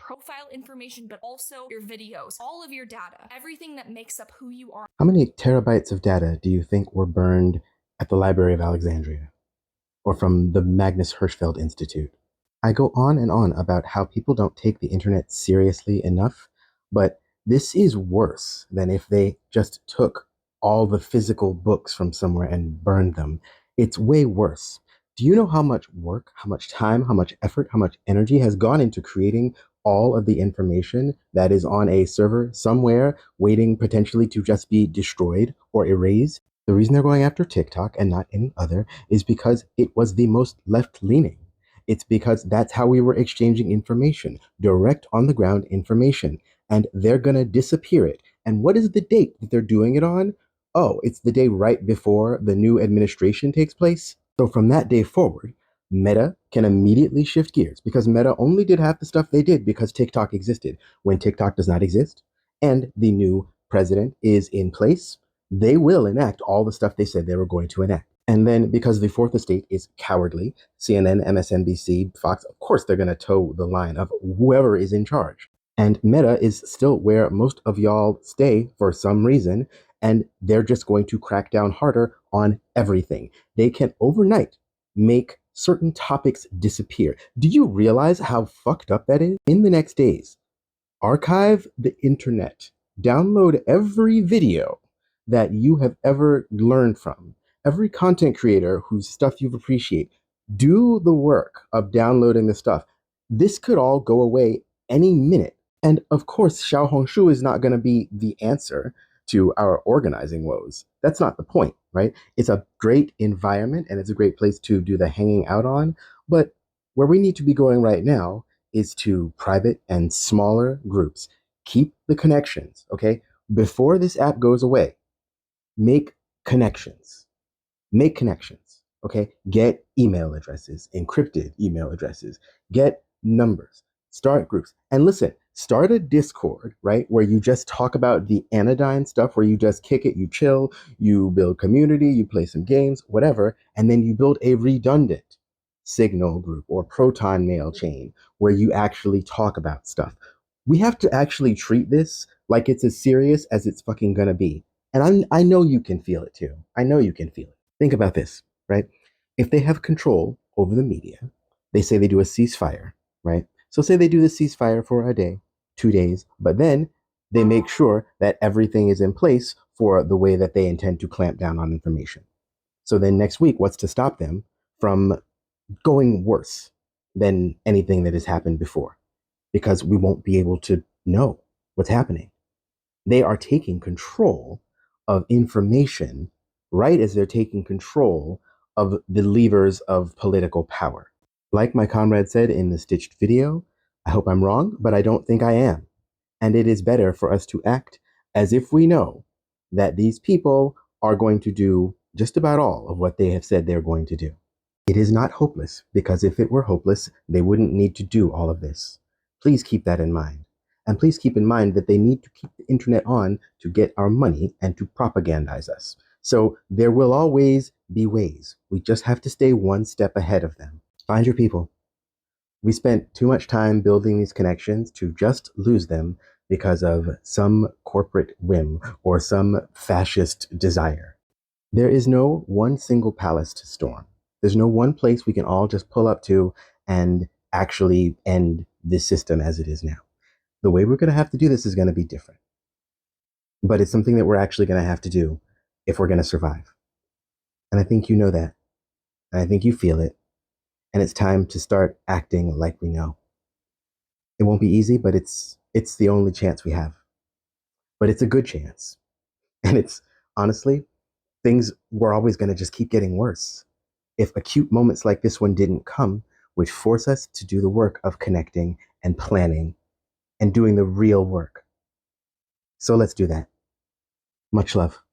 profile information, but also your videos, all of your data, everything that makes up who you are. How many terabytes of data do you think were burned at the Library of Alexandria or from the Magnus Hirschfeld Institute? I go on and on about how people don't take the internet seriously enough, but this is worse than if they just took all the physical books from somewhere and burned them. It's way worse. Do you know how much work, how much time, how much effort, how much energy has gone into creating all of the information that is on a server somewhere waiting potentially to just be destroyed or erased? The reason they're going after TikTok and not any other is because it was the most left-leaning. It's because that's how we were exchanging information, direct on the ground information, and they're going to disappear it. And what is the date that they're doing it on? Oh, it's the day right before the new administration takes place. So from that day forward, Meta can immediately shift gears because Meta only did half the stuff they did because TikTok existed. When TikTok does not exist and the new president is in place, they will enact all the stuff they said they were going to enact. And then because the fourth estate is cowardly, CNN, MSNBC, Fox, of course they're going to toe the line of whoever is in charge. And Meta is still where most of y'all stay for some reason, and they're just going to crack down harder on everything. They can overnight make certain topics disappear. Do you realize how fucked up that is? In the next days, archive the internet. Download every video that you have ever learned from. Every content creator whose stuff you appreciate, do the work of downloading the stuff. This could all go away any minute. And of course, Xiaohongshu is not going to be the answer to our organizing woes. That's not the point, right? It's a great environment and it's a great place to do the hanging out on. But where we need to be going right now is to private and smaller groups. Keep the connections, okay? Before this app goes away, make connections. Make connections, okay? Get email addresses, encrypted email addresses, get numbers, start groups. And listen, start a Discord, right? Where you just talk about the anodyne stuff, where you just kick it, you chill, you build community, you play some games, whatever. And then you build a redundant Signal group or Proton mail chain where you actually talk about stuff. We have to actually treat this like it's as serious as it's fucking gonna be. And I know you can feel it too. I know you can feel it. Think about this, right? If they have control over the media, they say they do a ceasefire, right? So say they do the ceasefire for a day, 2 days, but then they make sure that everything is in place for the way that they intend to clamp down on information. So then next week, what's to stop them from going worse than anything that has happened before? Because we won't be able to know what's happening. They are taking control of information right as they're taking control of the levers of political power. Like my comrade said in the stitched video, I hope I'm wrong, but I don't think I am. And it is better for us to act as if we know that these people are going to do just about all of what they have said they're going to do. It is not hopeless, because if it were hopeless, they wouldn't need to do all of this. Please keep that in mind. And please keep in mind that they need to keep the internet on to get our money and to propagandize us. So there will always be ways. We just have to stay one step ahead of them. Find your people. We spent too much time building these connections to just lose them because of some corporate whim or some fascist desire. There is no one single palace to storm. There's no one place we can all just pull up to and actually end this system as it is now. The way we're going to have to do this is going to be different. But it's something that we're actually going to have to do if we're going to survive. And I think you know that. And I think you feel it. And it's time to start acting like we know. It won't be easy, but it's the only chance we have. But it's a good chance. And it's, honestly, things were always going to just keep getting worse. If acute moments like this one didn't come, which force us to do the work of connecting and planning and doing the real work. So let's do that. Much love.